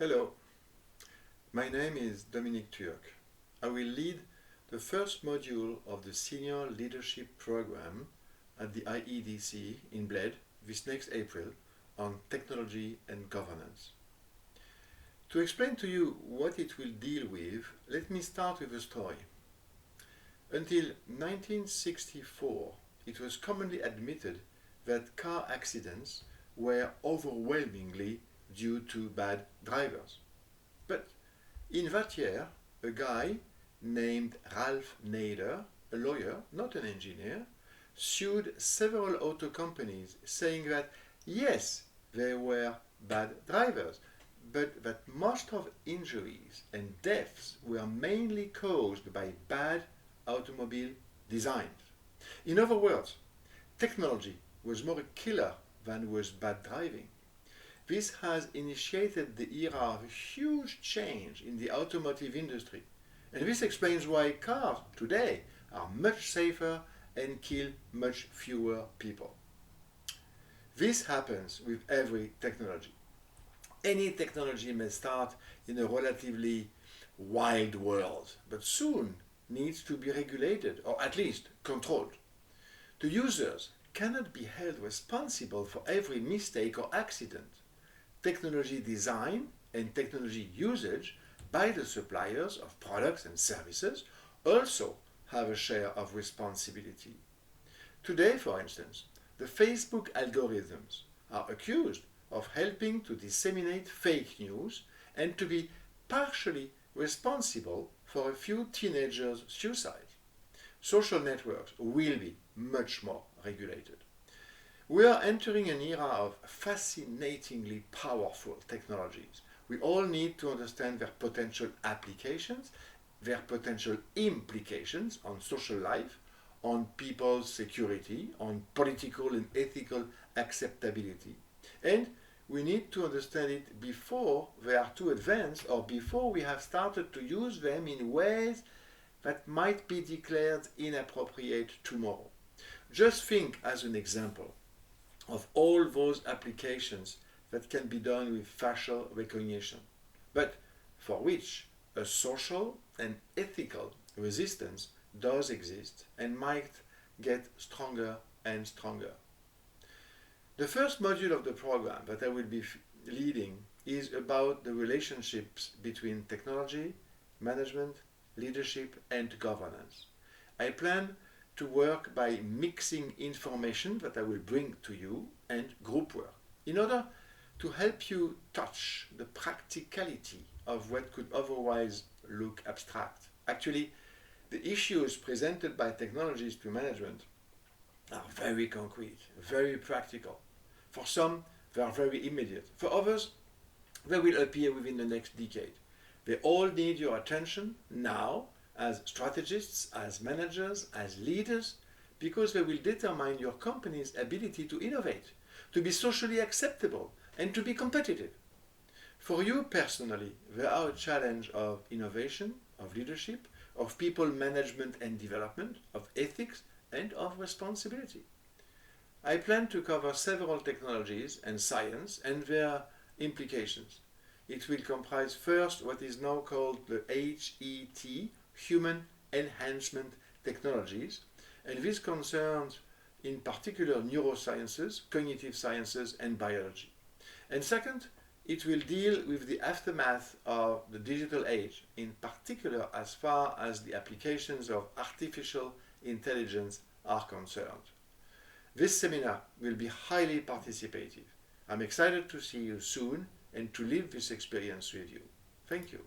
Hello, my name is Dominique Turc. I will lead the first module of the Senior Leadership Program at the IEDC in Bled this next April on technology and governance. To explain to you what it will deal with, let me start with a story. Until 1964, it was commonly admitted that car accidents were overwhelmingly due to bad drivers. But in that year, a guy named Ralph Nader, a lawyer, not an engineer, sued several auto companies saying that yes, they were bad drivers, but that most of injuries and deaths were mainly caused by bad automobile designs. In other words, technology was more a killer than was bad driving. This has initiated the era of a huge change in the automotive industry, and this explains why cars today are much safer and kill much fewer people. This happens with every technology. Any technology may start in a relatively wild world, but soon needs to be regulated or at least controlled. The users cannot be held responsible for every mistake or accident. Technology design and technology usage by the suppliers of products and services also have a share of responsibility. Today, for instance, the Facebook algorithms are accused of helping to disseminate fake news and to be partially responsible for a few teenagers' suicides. Social networks will be much more regulated. We are entering an era of fascinatingly powerful technologies. We all need to understand their potential applications, their potential implications on social life, on people's security, on political and ethical acceptability. And we need to understand it before they are too advanced or before we have started to use them in ways that might be declared inappropriate tomorrow. Just think, as an example, of all those applications that can be done with facial recognition, but for which a social and ethical resistance does exist and might get stronger and stronger. The first module of the program that I will be leading is about the relationships between technology, management, leadership, and governance. I plan to work by mixing information that I will bring to you and group work in order to help you touch the practicality of what could otherwise look abstract. Actually, the issues presented by technologies to management are very concrete, very practical. For some, they are very immediate. For others, they will appear within the next decade. They all need your attention now, as strategists, as managers, as leaders, because they will determine your company's ability to innovate, to be socially acceptable, and to be competitive. For you personally, there are a challenge of innovation, of leadership, of people management and development, of ethics, and of responsibility. I plan to cover several technologies and science and their implications. It will comprise first what is now called the HET, Human Enhancement Technologies, and this concerns in particular neurosciences, cognitive sciences, and biology. And second, it will deal with the aftermath of the digital age, in particular as far as the applications of artificial intelligence are concerned. This seminar will be highly participative. I'm excited to see you soon and to live this experience with you. Thank you.